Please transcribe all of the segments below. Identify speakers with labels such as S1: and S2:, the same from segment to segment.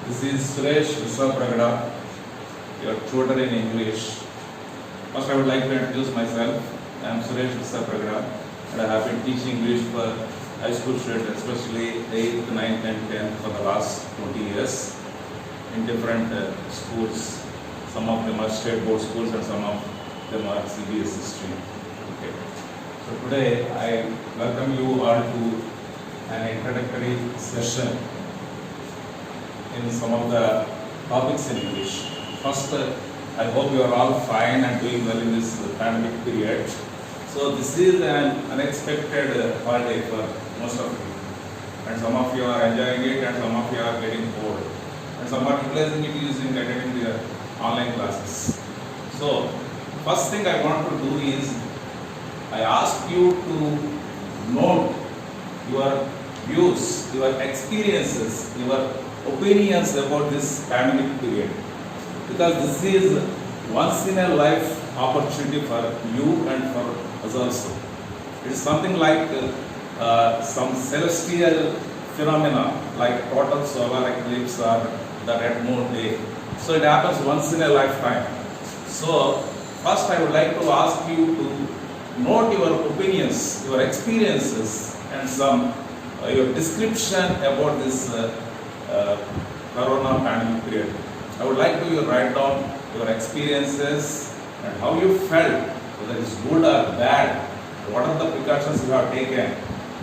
S1: This is Suresh Vissapragada, your tutor in English. First, I would like to introduce myself. I am Suresh Vissapragada, and I have been teaching English for high school students, especially 8th, 9th, and 10th for the last 20 years in different schools. Some of them are state board schools, and some of them are CBSE stream. Okay. So today, I welcome you all to an introductory session in some of the topics in English. First, I hope you are all fine and doing well in this pandemic period. So this is an unexpected holiday for most of you, and some of you are enjoying it and some of you are getting bored, and some are utilizing it using attending the online classes. So first thing I want to do is I ask you to note your views, your experiences, your opinions about this pandemic period, because this is once in a life opportunity for you and for us also. It is something like some celestial phenomena like total solar eclipse or the red moon day. So it happens once in a lifetime. So first I would like to ask you to note your opinions, your experiences, and some your description about this corona pandemic period. I would like to write down your experiences and how you felt, whether it's good or bad, what are the precautions you have taken,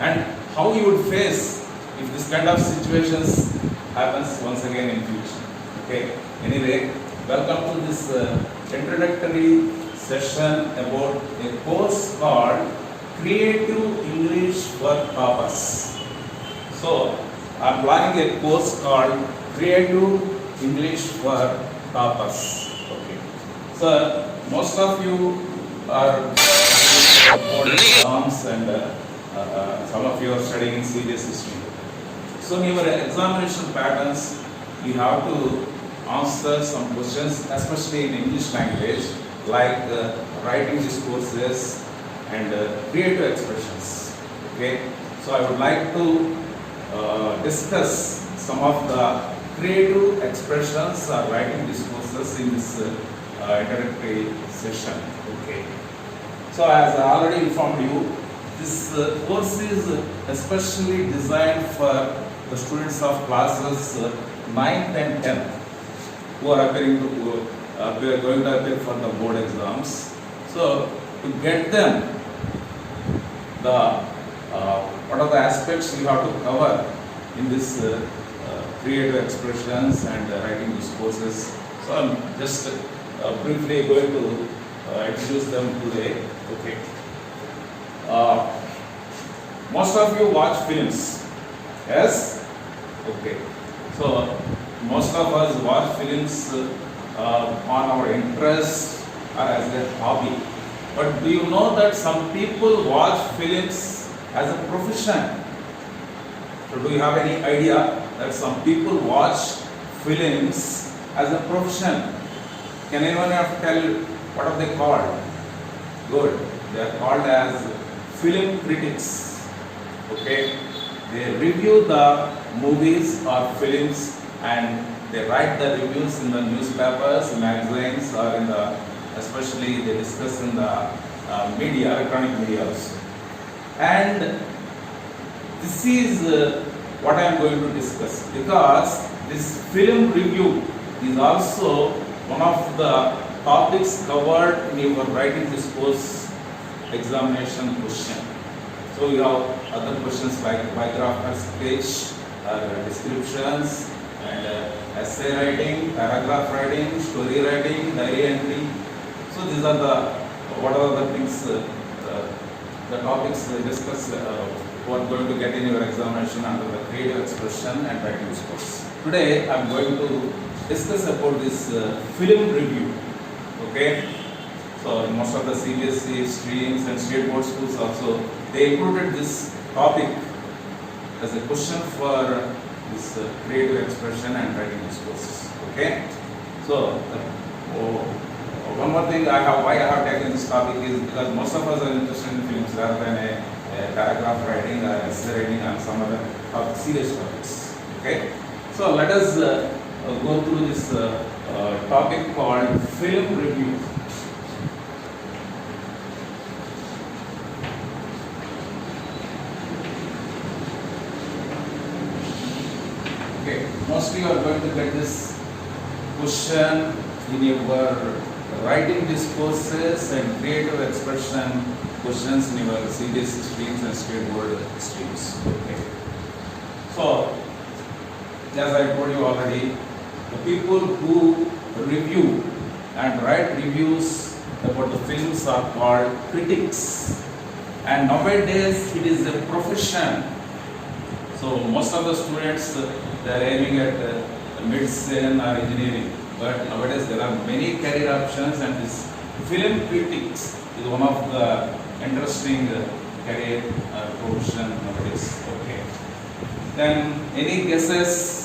S1: and how you would face if this kind of situations happens once again in future. Okay. Anyway, welcome to this introductory session about a course called Creative English for Toppers. So, I am planning a course called Creative English for Toppers. Okay. So, most of you are board exams and some of you are studying in CBSE stream. So, in your examination patterns, you have to answer some questions, especially in English language, like writing discourses and creative expressions. Okay. So, I would like to discuss some of the creative expressions or writing discourses in this introductory session. Okay. So as I already informed you, this course is especially designed for the students of classes 9th and 10th who are going to appear for the board exams. So to get them, what are the aspects you have to cover in this creative expressions and writing discourses. So I'm just briefly going to introduce them today. Okay. Most of you watch films. Yes? Okay. So most of us watch films on our interest or as a hobby. But do you know that some people watch films as a profession? So do you have any idea that some people watch films as a profession? Can anyone tell what are they called? Good. They are called as film critics. Okay. They review the movies or films and they write the reviews in the newspapers, magazines, or in the, especially they discuss in the media, electronic media also. And this is what I am going to discuss, because this film review is also one of the topics covered in your writing discourse examination question. So you have other questions like biographer's speech, descriptions, and essay writing, paragraph writing, story writing, diary entry. So these are what are the things, the topics discussed who are going to get in your examination under the creative expression and writing discourse. Today I am going to discuss about this film review. Okay. So in most of the CBSE streams and state board schools also, they included this topic as a question for this creative expression and writing discourses. Okay. So one more thing why I have taken this topic is because most of us are interested in films rather than a paragraph writing or essay writing and some other serious topics. Okay. So let us go through this topic called film review. Okay, mostly you are going to get this question in your writing discourses and creative expression questions in your CBSE streams and state board streams. Okay. So, as I told you already, the people who review and write reviews about the films are called critics. And nowadays it is a profession. So most of the students they are aiming at medicine or engineering. But nowadays there are many career options, and this film critics is one of the interesting career profession nowadays. Okay. Then any guesses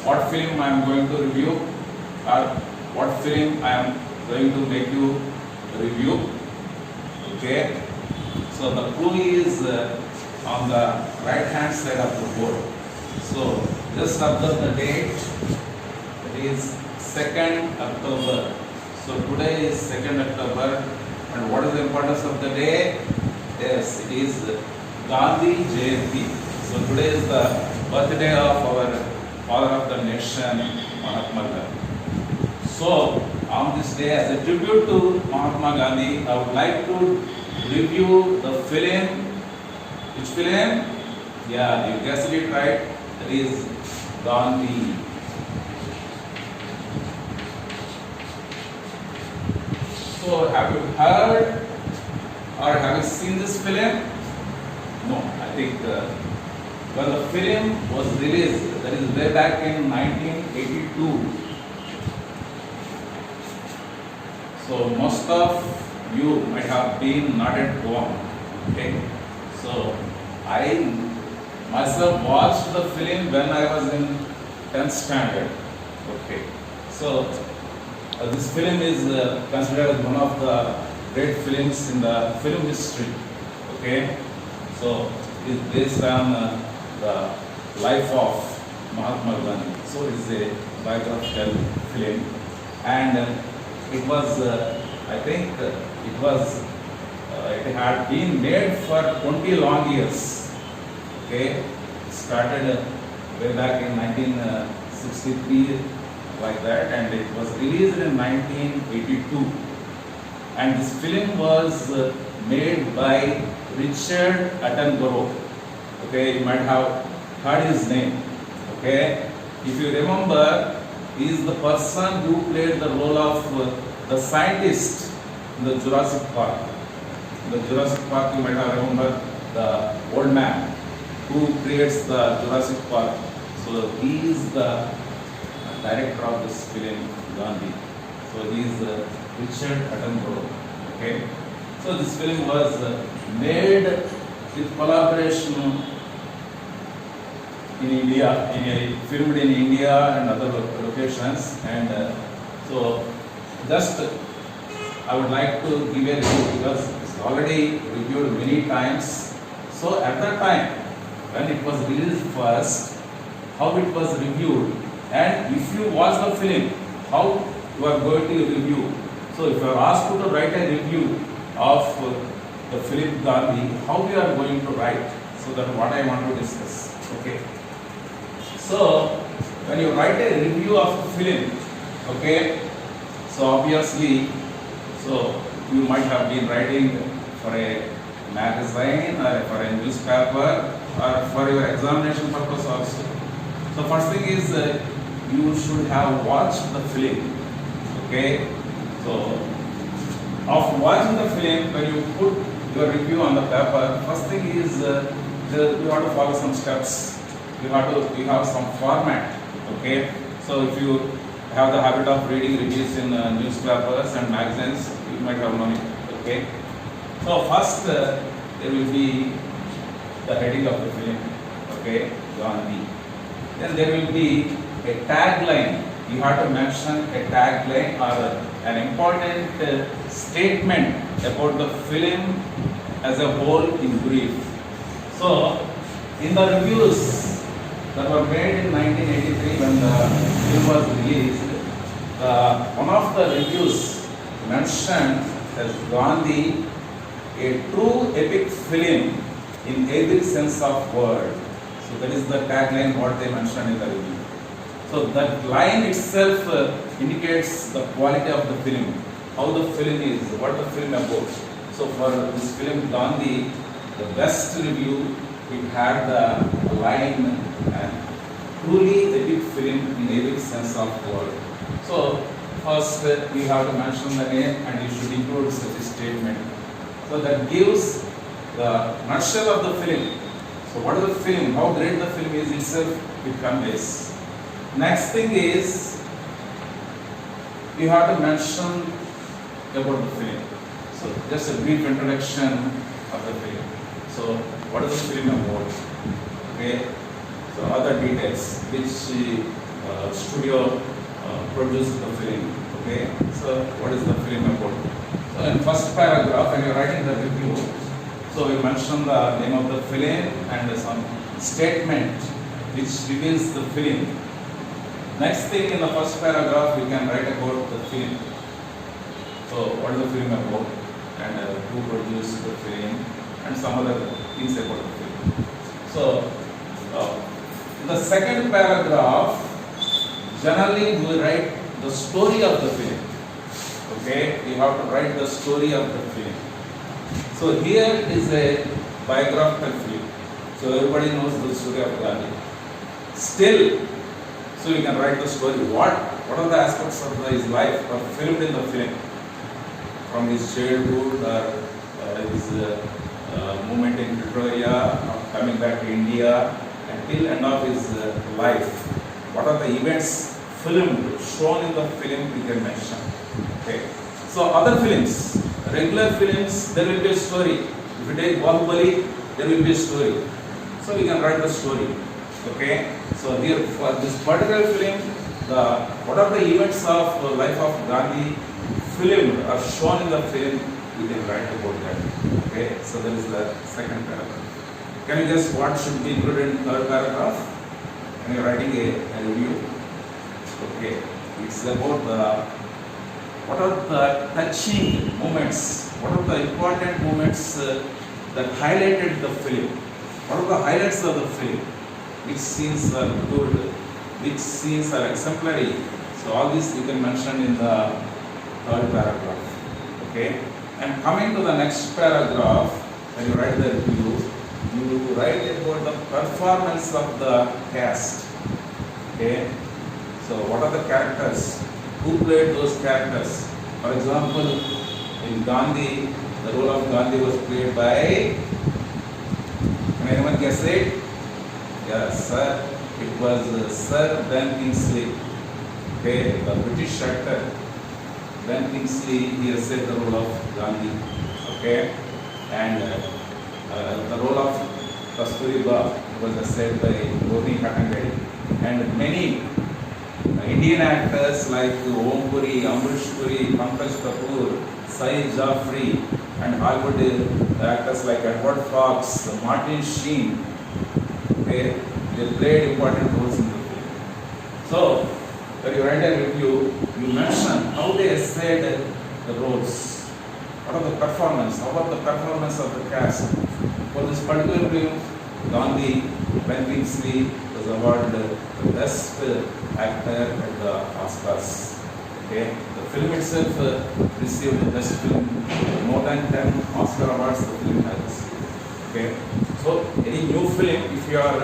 S1: what film I am going to review or what film I am going to make you review? Okay. So the clue is on the right hand side of the board. So just observe the date. It is 2nd October. So today is 2nd October, and what is the importance of the day? Yes, it is Gandhi Jayanti. So today is the birthday of our father of the nation, Mahatma Gandhi. So on this day, as a tribute to Mahatma Gandhi, I would like to review the film. Which film? Yeah, you guessed it right. That is Gandhi. So have you heard or have you seen this film? No, I think when the film was released, that is way back in 1982. So most of you might have been not at home. Okay, so I myself watched the film when I was in 10th standard. Okay, so this film is considered as one of the great films in the film history. Okay, so it is based on the life of Mahatma Gandhi. So it is a biographical film, and it was, I think, it had been made for 20 long years. Okay, it started way back in 1963. Like that, and it was released in 1982, and this film was made by Richard Attenborough. Okay, you might have heard his name. Okay, if you remember, he is the person who played the role of the scientist in the Jurassic Park. In the Jurassic Park, you might have remembered the old man who creates the Jurassic Park. So he is the director of this film, Gandhi. So he is Richard Attenborough. Okay. So this film was made with collaboration in India, filmed in India and other locations. And so just I would like to give a review because it's already reviewed many times. So at that time, when it was released first, how it was reviewed, and if you watch the film, how you are going to review. So if you are asked to write a review of the film Gandhi, how you are going to write? So that what I want to discuss. Okay. So when you write a review of the film, okay, so obviously, so you might have been writing for a magazine or for a newspaper or for your examination purpose also. So first thing is you should have watched the film. Okay, so after watching the film, when you put your review on the paper, first thing is you have to follow some steps. You have some format. Okay, so if you have the habit of reading reviews in newspapers and magazines, you might have known it. Okay, so first there will be the heading of the film. Okay, Gandhi. Then there will be a tagline. You have to mention a tagline or an important statement about the film as a whole in brief. So, in the reviews that were made in 1983 when the film film was released, one of the reviews mentioned as Gandhi a true epic film in every sense of word. So that is the tagline what they mentioned in the review. So that line itself indicates the quality of the film, how the film is, what the film about. So for this film Gandhi, the best review, it had the line truly epic film in every sense of word. So first we have to mention the name and you should include such a statement. So that gives the nutshell of the film. So what is the film? How great the film is itself, it conveys. Next thing is you have to mention about the film. So just a brief introduction of the film. So what is the film about? Okay. So other details which studio produces the film. Okay. So what is the film about? So in first paragraph when you are writing the review, so we mention the name of the film and some statement which reveals the film. Next thing in the first paragraph we can write about the film. So what is the film about and who produced the film and some other things about the film. So in the second paragraph generally we write the story of the film. Okay, you have to write the story of the film. So here is a biographical film. So everybody knows the story of Gandhi. Still, so you can write the story. What are the aspects of his life are filmed in the film? From his childhood or his movement in Pretoria, coming back to India, until end of his life. What are the events filmed, shown in the film we can mention. Okay. So other films, regular films, there will be a story. If you take Bahubali, there will be a story. So we can write the story. Okay. So here for this particular film, what are the events of the life of Gandhi filmed or shown in the film, we can write about that. Okay. So that is the second paragraph. Can you guess what should be included in third paragraph when you are writing a review? Okay. It's about what are the touching moments, what are the important moments that highlighted the film, what are the highlights of the film, which scenes are good, which scenes are exemplary. So all this you can mention in the third paragraph. Okay. And coming to the next paragraph, when you write the review, you write about the performance of the cast. Okay. So what are the characters? Who played those characters? For example, in Gandhi, the role of Gandhi was played by, can anyone guess it? Yes, sir. It was Sir Ben Kingsley. Okay, the British actor Ben Kingsley, he has said the role of Gandhi. Okay, and the role of Kasturiba was said by Goni Katangadi, and many Indian actors like Om Puri, Amrish Puri, Pankaj Kapoor, Syed Jaffrey, and Hollywood actors like Edward Fox, Martin Sheen, okay, they played important roles in the film. So, when you write a review, you mention how they essayed the roles. What are the performance? How about the performance of the cast? For this particular film, Gandhi, Ben Kingsley was awarded the best actor at the Oscars. Okay, the film itself received the best film, more than 10 Oscar awards the film has received. Okay, so any new film, if you are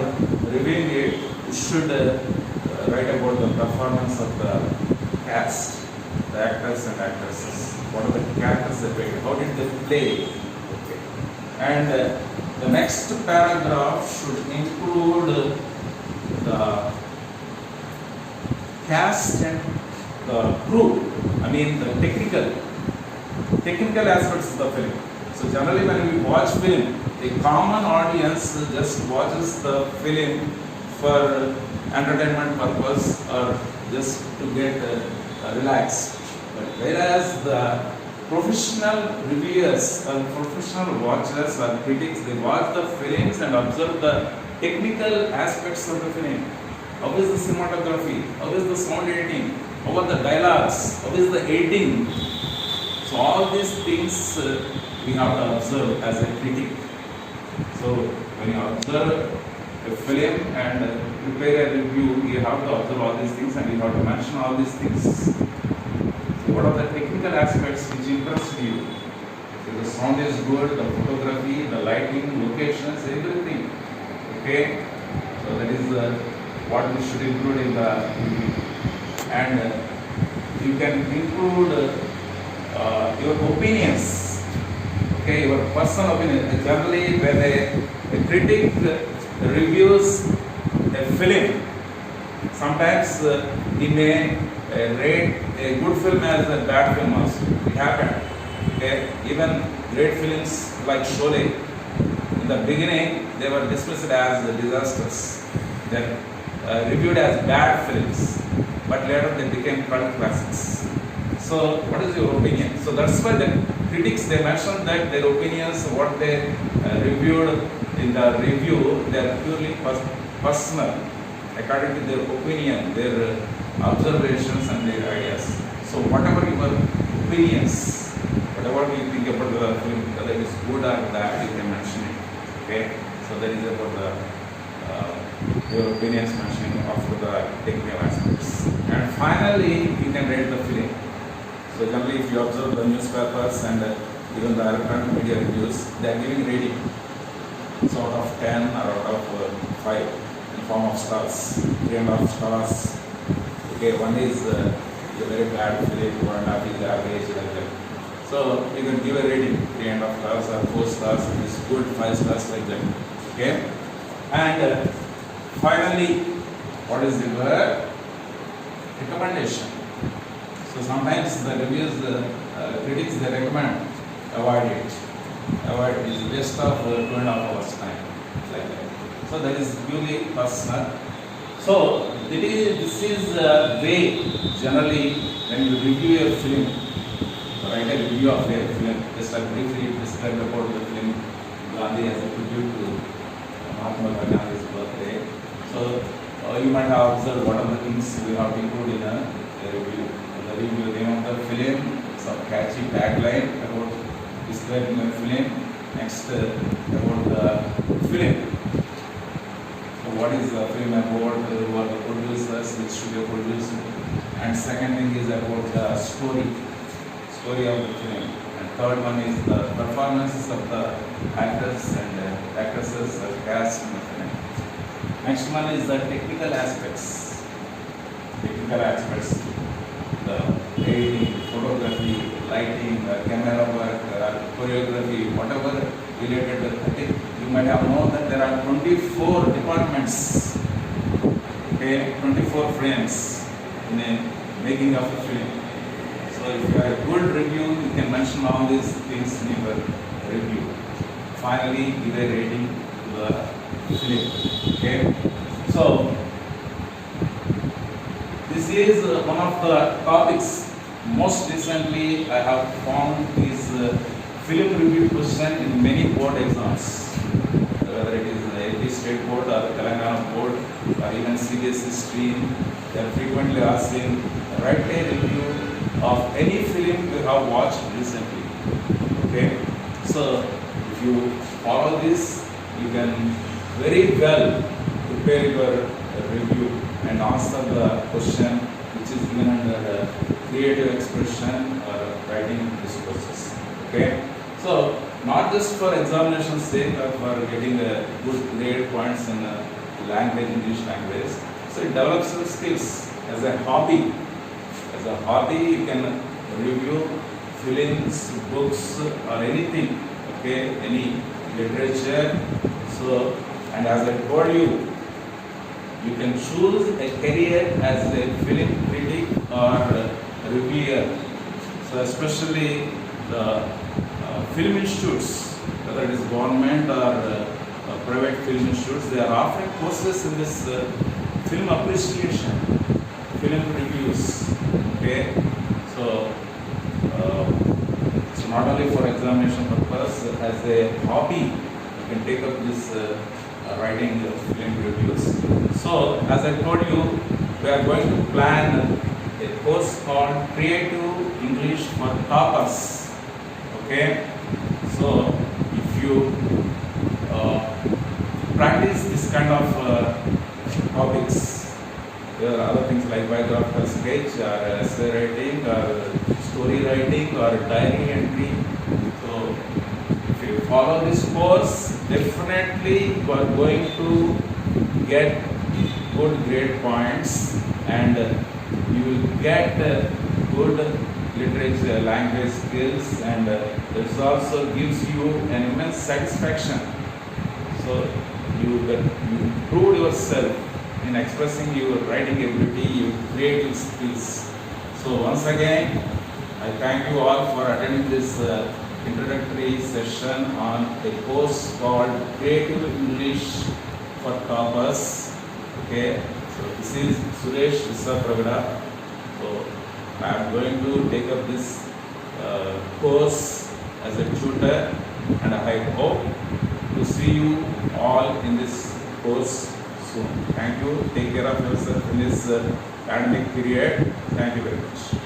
S1: reviewing it, you should write about the performance of the cast, the actors and actresses. What are the characters they played? How did they play? Okay, and the next paragraph should include the cast and the crew. I mean the technical aspects of the film. So generally when we watch film, a common audience just watches the film for entertainment purpose or just to get relaxed. But whereas the professional reviewers or professional watchers or critics, they watch the films and observe the technical aspects of the film. how is the cinematography, how is the sound editing, how are the dialogues, how is the editing. So all these things we have to observe as a critic. So when you observe a film and prepare a review, you have to observe all these things and you have to mention all these things. So what are the technical aspects which interest you? So the sound is good, the photography, the lighting, locations, everything. Okay, so that is what we should include in the review. And you can include your opinions. Okay, your personal opinion. Generally, when a critic reviews a film, sometimes he may rate a good film as a bad film also. It happened. Okay, even great films like Sholay, in the beginning they were dismissed as disasters, then reviewed as bad films, but later they became cult classics. So what is your opinion? So that's why the critics, they mention that their opinions, what they reviewed in the review, they are purely personal, according to their opinion, their observations and their ideas. So whatever your opinions, whatever you think about the film, whether it is good or bad, you can mention it. Okay, so that is about the your opinions mentioning after the technical aspects. And finally, you can rate the film. So generally, if you observe the newspapers and even the electronic media reviews, they are giving rating. So out of 10 or out of 5 in form of stars, 3.5 stars. Okay, one is a very bad film, 1.5 is average, like that. So you can give a rating, 3.5 stars or 4 stars, it is good, 5 stars, like that. Okay, and finally, what is the recommendation? So sometimes the reviews, critics, they recommend avoid it. Avoid it is waste of 2.5 hours time, like that. So that is purely personal. So this is the way generally when you review a film, write a review of a film, just like briefly describe about the film Gandhi as a tribute to Mahatma Gandhi's birthday. So you might have observed what are the things we have to include in a review. The review, name of the film, some catchy tagline about describing the film. Next, about the film. So what is the film about? Who are the producers? Which studio produced? And second thing is about the story of the film. And third one is the performances of the actors and actresses, cast in the film. Next one is the technical aspects. The editing, photography, lighting, camera work, choreography, whatever related with it. You might have known that there are 24 departments, okay, 24 frames in a making of a film. So if you have a good review, you can mention all these things in your review. Finally, give a rating to the film. Okay. So this is one of the topics. Most recently, I have found this film review question in many board exams, whether it is the AP State Board or the Telangana Board or even CBSE stream. They are frequently asking, write a review of any film you have watched recently. Okay, so if you follow this, you can very well prepare your review and answer the question which is given under the creative expression or writing discourses. Okay, so not just for examination's sake or for getting a good grade points in language, English language. So it develops your skills as a hobby. As a hobby, you can review films, books, or anything. Okay, any literature. So, and as I told you, you can choose a career as a film critic or reviewer. So especially the film institutes, whether it is government or private film institutes, they are offering courses in this film appreciation, film reviews. Okay, so so not only for examination purpose, as a hobby, you can take up this writing film reviews. So, as I told you, we are going to plan a course called Creative English for Toppers. Okay? So, if you practice this kind of topics, there are other things like biographical sketch or essay writing or story writing or diary entry. So, if you follow this course, definitely you are going to get good grade points and you will get good literature language skills, and this also gives you an immense satisfaction. So you improve yourself in expressing your writing ability, your creative skills. So once again, I thank you all for attending this introductory session on a course called Creative English for Toppers. Okay, so this is Suresh Vissapragada. So I am going to take up this course as a tutor, and I hope to see you all in this course soon. Thank you. Take care of yourself in this academic period. Thank you very much.